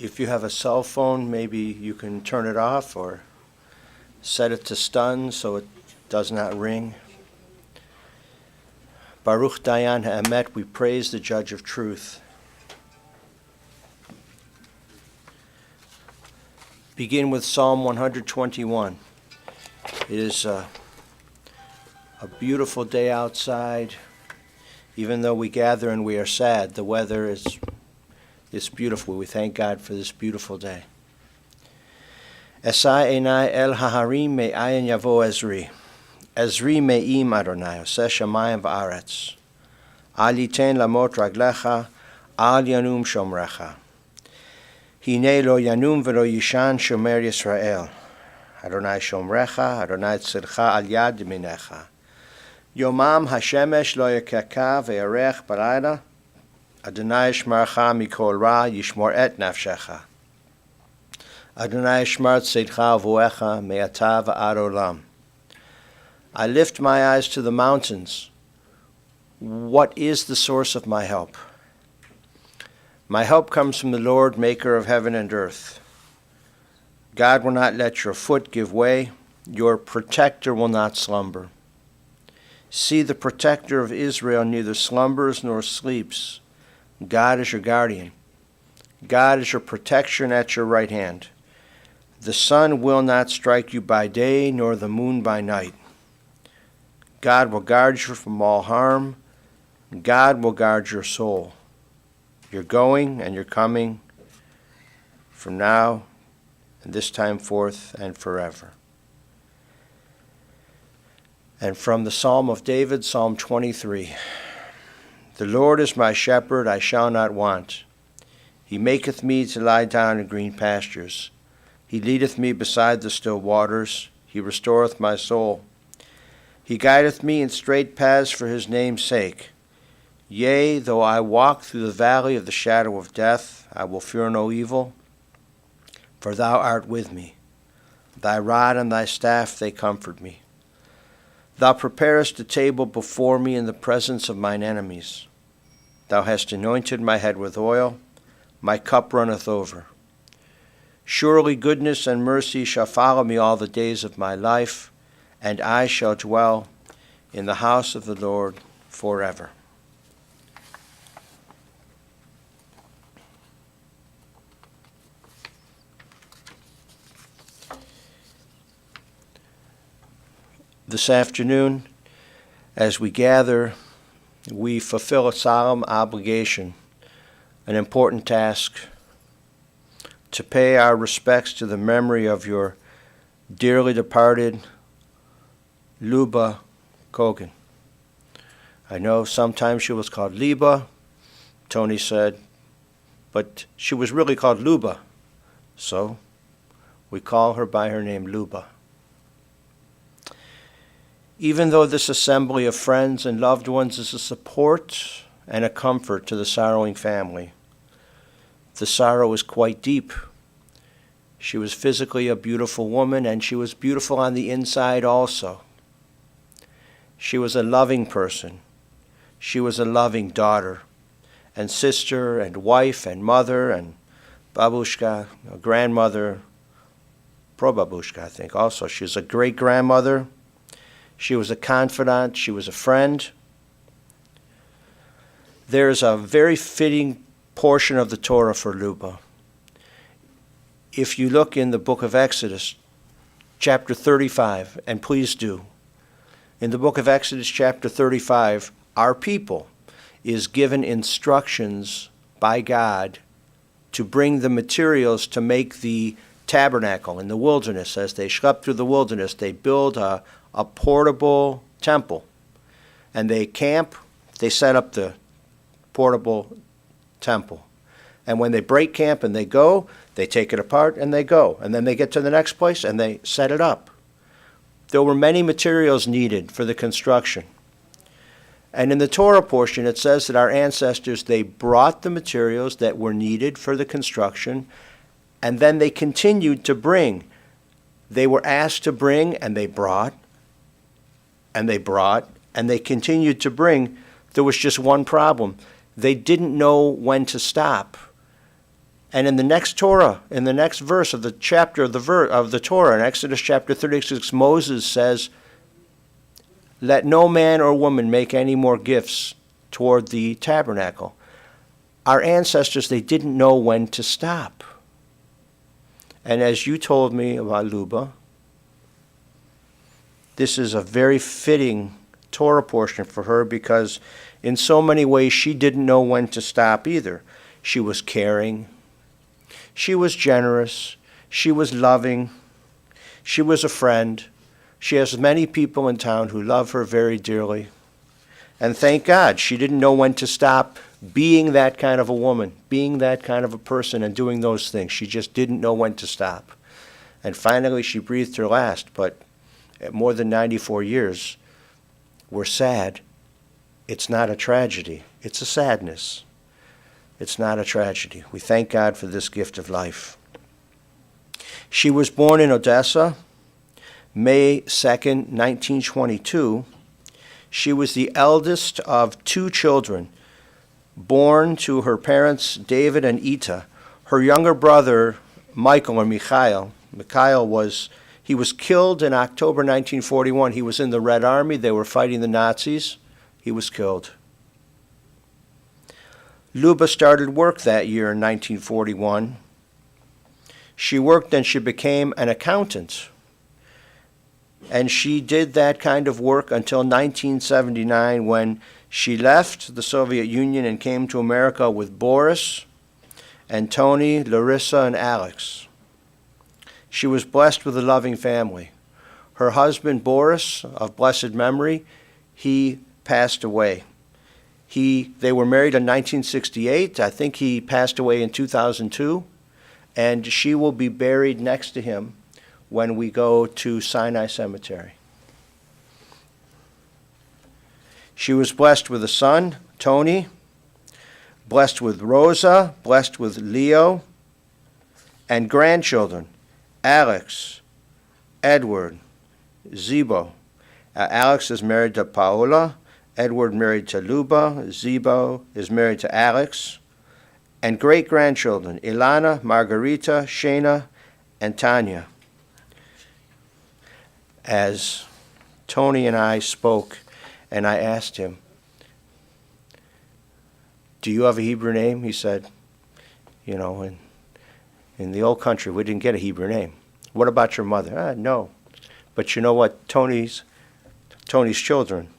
If you have a cell phone, maybe you can turn it off or set it to stun so it does not ring. Baruch Dayan Ha'emet, we praise the Judge of Truth. Begin with Psalm 121. It is a beautiful day outside. Even though we gather and we are sad, the weather is beautiful. We thank God for this beautiful day. Esai enai el haharim me'ayin yavo ezri. Ezri me'im Adonai, oseh shamayim va'aretz. Al yiten lamot raglecha, al yanum shomrecha. Hine lo yanum velo yishan shomer Yisrael. Adonai shomrecha, Adonai tzilcha al yad yaminecha. Yomam hashemesh lo yakeka ve'arech balayla. Adonai shmarcha mikol ra yishmor et nafshecha. Adonai shmar tzedcha uvoecha me'ata va'ad olam. I lift my eyes to the mountains. What is the source of my help? My help comes from the Lord, maker of heaven and earth. God will not let your foot give way. Your protector will not slumber. See, the protector of Israel neither slumbers nor sleeps. God is your guardian. God is your protection at your right hand. The sun will not strike you by day, nor the moon by night. God will guard you from all harm. God will guard your soul. You're going and you're coming from now and this time forth and forever. And from the Psalm of David, Psalm 23. The Lord is my shepherd, I shall not want. He maketh me to lie down in green pastures. He leadeth me beside the still waters. He restoreth my soul. He guideth me in straight paths for his name's sake. Yea, though I walk through the valley of the shadow of death, I will fear no evil, for thou art with me. Thy rod and thy staff, they comfort me. Thou preparest a table before me in the presence of mine enemies. Thou hast anointed my head with oil, my cup runneth over. Surely goodness and mercy shall follow me all the days of my life, and I shall dwell in the house of the Lord forever. This afternoon, as we gather, we fulfill a solemn obligation, an important task, to pay our respects to the memory of your dearly departed Liba Kogan. I know sometimes she was called Liba, Tony said, but she was really called Luba, so we call her by her name, Luba. Even though this assembly of friends and loved ones is a support and a comfort to the sorrowing family, the sorrow is quite deep. She was physically a beautiful woman, and she was beautiful on the inside also. She was a loving person. She was a loving daughter and sister and wife and mother and babushka, a grandmother, prababushka, I think also. She was a great-grandmother. She was a confidant. She was a friend. There's a very fitting portion of the Torah for Luba. If you look in the book of Exodus, chapter 35, and please do, in the book of Exodus, chapter 35, our people is given instructions by God to bring the materials to make the tabernacle in the wilderness. As they schlepped through the wilderness, they build a portable temple. And they camp, they set up the portable temple. And when they break camp and they go, they take it apart and they go. And then they get to the next place and they set it up. There were many materials needed for the construction. And in the Torah portion, it says that our ancestors, they brought the materials that were needed for the construction, and then they continued to bring. They were asked to bring, and they brought, and they brought, and they continued to bring. There was just one problem. They didn't know when to stop. And in the next Torah, in the next verse of the chapter of the Torah, in Exodus chapter 36, Moses says, "Let no man or woman make any more gifts toward the tabernacle." Our ancestors, they didn't know when to stop. And as you told me about Liba, this is a very fitting Torah portion for her because in so many ways she didn't know when to stop either. She was caring. She was generous. She was loving. She was a friend. She has many people in town who love her very dearly. And thank God she didn't know when to stop being that kind of a woman, being that kind of a person and doing those things. She just didn't know when to stop. And finally she breathed her last, but at more than 94 years, we're sad. It's not a tragedy. It's a sadness. It's not a tragedy. We thank God for this gift of life. She was born in Odessa, May 2nd, 1922. She was the eldest of two children, born to her parents, David and Ita. Her younger brother, Michael or Mikhail was killed in October 1941. He was in the Red Army. They were fighting the Nazis. He was killed. Liba started work that year in 1941. She worked and she became an accountant. And she did that kind of work until 1979 when she left the Soviet Union and came to America with Boris and Tony, Larissa, and Alex. She was blessed with a loving family. Her husband, Boris, of blessed memory, he passed away. They were married in 1968. I think he passed away in 2002. And she will be buried next to him when we go to Sinai Cemetery. She was blessed with a son, Tony, blessed with Rosa, blessed with Leo, and grandchildren, Alex, Edward, Zibo. Alex is married to Paola, Edward married to Liba, Zibo is married to Alex, and great-grandchildren, Ilana, Margarita, Shana, and Tanya. As Tony and I spoke, and I asked him, "Do you have a Hebrew name?" He said, in the old country, we didn't get a Hebrew name. "What about your mother?" No. But you know what? Tony's children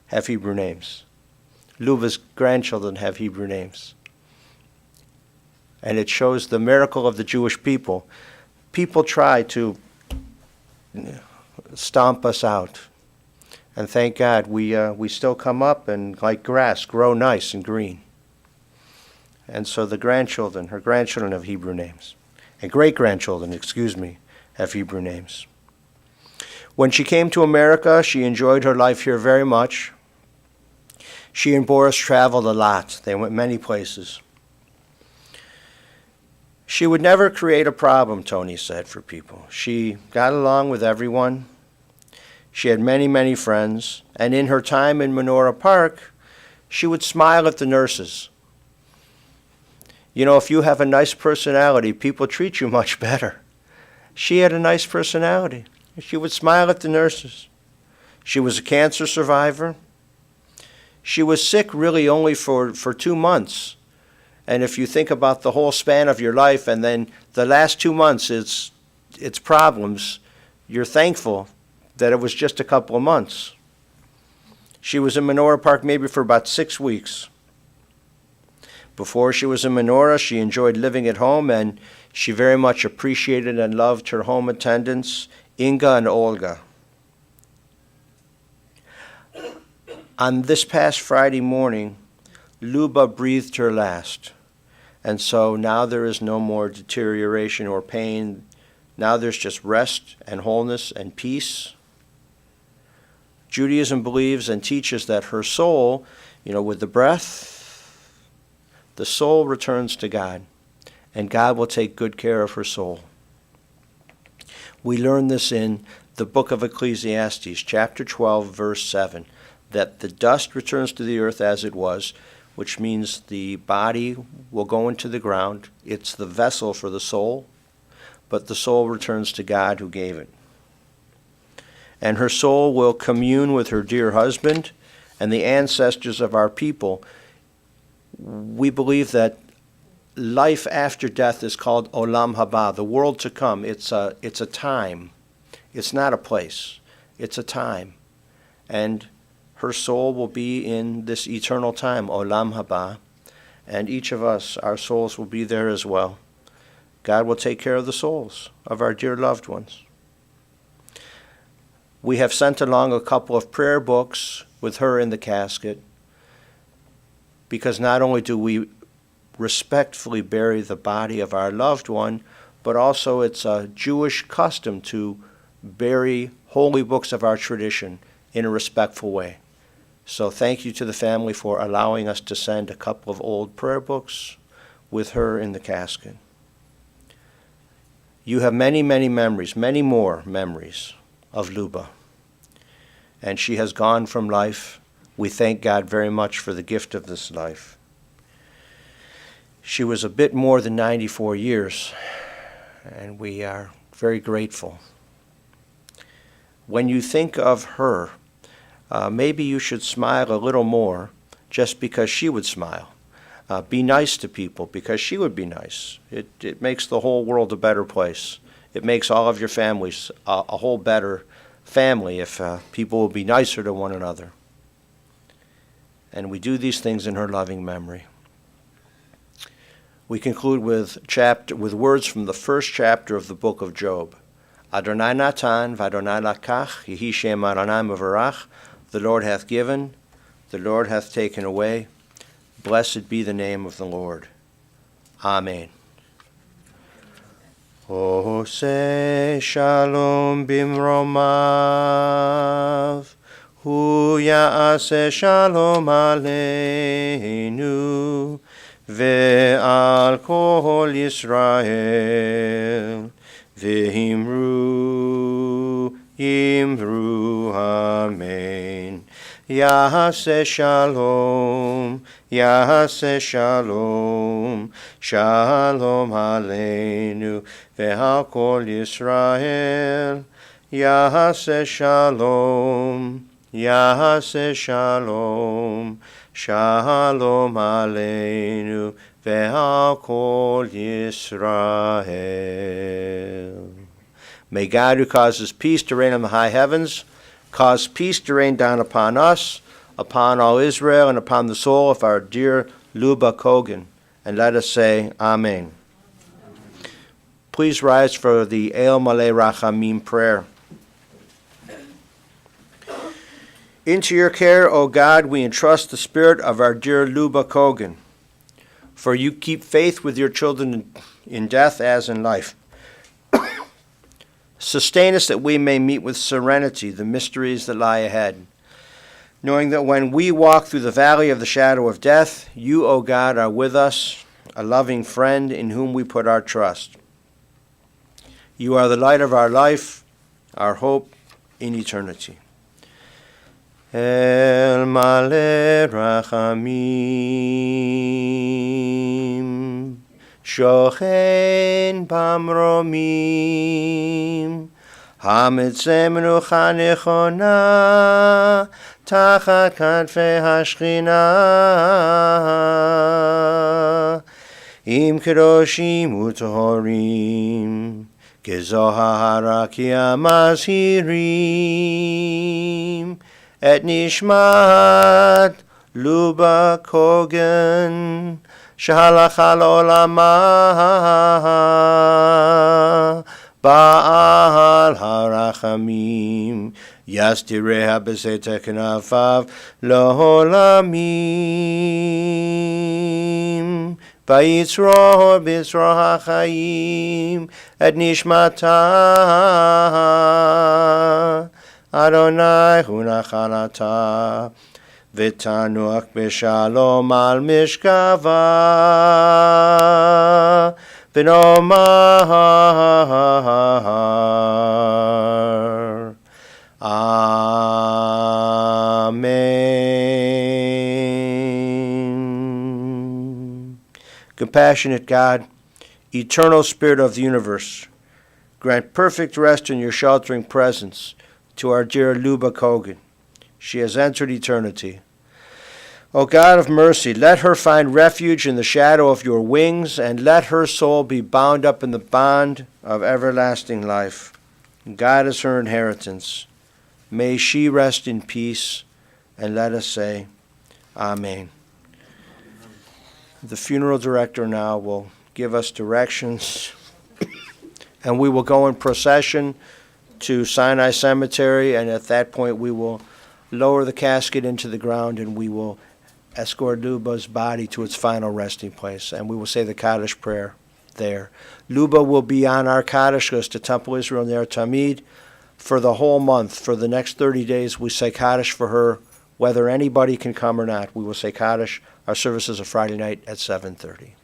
have Hebrew names. Luva's grandchildren have Hebrew names. And it shows the miracle of the Jewish people. People try to stomp us out. And thank God we still come up and, like grass, grow nice and green. And so her grandchildren have Hebrew names. And great-grandchildren, have Hebrew names. When she came to America, she enjoyed her life here very much. She and Boris traveled a lot. They went many places. She would never create a problem, Tony said, for people. She got along with everyone. She had many, many friends. And in her time in Menorah Park, she would smile at the nurses. If you have a nice personality, people treat you much better. She had a nice personality. She would smile at the nurses. She was a cancer survivor. She was sick really only for 2 months. And if you think about the whole span of your life and then the last 2 months, it's problems, you're thankful that it was just a couple of months. She was in Menorah Park maybe for about 6 weeks. Before she was in Menorah, she enjoyed living at home, and she very much appreciated and loved her home attendants, Inga and Olga. On this past Friday morning, Liba breathed her last. And so now there is no more deterioration or pain. Now there's just rest and wholeness and peace. Judaism believes and teaches that her soul, with the breath, the soul returns to God, and God will take good care of her soul. We learn this in the book of Ecclesiastes, chapter 12, verse 7, that the dust returns to the earth as it was. which means the body will go into the ground. It's the vessel for the soul, but the soul returns to God who gave it. And her soul will commune with her dear husband and the ancestors of our people. We believe that life after death is called Olam Haba, the world to come. It's a time. It's not a place. It's a time. And her soul will be in this eternal time, Olam Haba. And each of us, our souls will be there as well. God will take care of the souls of our dear loved ones. We have sent along a couple of prayer books with her in the casket, because not only do we respectfully bury the body of our loved one, but also it's a Jewish custom to bury holy books of our tradition in a respectful way. So thank you to the family for allowing us to send a couple of old prayer books with her in the casket. You have many, many memories, many more memories of Liba. And she has gone from life. We thank God very much for the gift of this life. She was a bit more than 94 years, and we are very grateful. When you think of her, maybe you should smile a little more just because she would smile. Be nice to people because she would be nice. It makes the whole world a better place. It makes all of your families a whole better family if people will be nicer to one another. And we do these things in her loving memory. We conclude with words from the first chapter of the book of Job. Adonai natan v'Adonai lakach, yehi shem Adonai mevarach. The Lord hath given, the Lord hath taken away. Blessed be the name of the Lord. Amen. Ose shalom bimromav, hu ya'aseh shalom aleinu, ve'al kol Yisrael, ve'imru, imru, amen. Ya'aseh shalom, Ya'aseh shalom, shalom aleinu, ve'al kol Yisrael. Ya'aseh shalom, Ya'aseh shalom, shalom aleinu, ve'al kol Yisrael. May God, who causes peace to reign in the high heavens, cause peace to rain down upon us, upon all Israel, and upon the soul of our dear Liba Kogan. And let us say, Amen. Please rise for the El Malei Rachamim prayer. Into your care, O God, we entrust the spirit of our dear Liba Kogan. For you keep faith with your children in death as in life. Sustain us that we may meet with serenity the mysteries that lie ahead, knowing that when we walk through the valley of the shadow of death, you, O God, are with us, a loving friend in whom we put our trust. You are the light of our life, our hope in eternity. El Malei Rachamim, Shochen Bamromim, Hamitzeh Menucha Nechona, Tachat Kanfei Hashchina, Im Kedoshim Utohorim, Kezohara Ki Amazhirim, Et Nishmat Liba Kogan, Shalacha L'Olama, Ba'al Harachamim, Yastireha B'Seitek Kenafav L'Olamim, Vayitzroh B'Yisroh HaChaim, Et Nishmata, Adonai Hu Nachalata, V'tanuach b'shalom al mishkava, v'nomar Amen. Compassionate God, eternal Spirit of the universe, grant perfect rest in your sheltering presence to our dear Liba Kogan. She has entered eternity. O God of mercy, let her find refuge in the shadow of your wings, and let her soul be bound up in the bond of everlasting life. God is her inheritance. May she rest in peace, and let us say, Amen. The funeral director now will give us directions, and we will go in procession to Sinai Cemetery, and at that point we will lower the casket into the ground, and we will escort Luba's body to its final resting place, and we will say the Kaddish prayer there. Luba will be on our Kaddish list to Temple Israel Ner Tamid for the whole month. For the next 30 days, we say Kaddish for her, whether anybody can come or not. We will say Kaddish. Our services are Friday night at 7:30.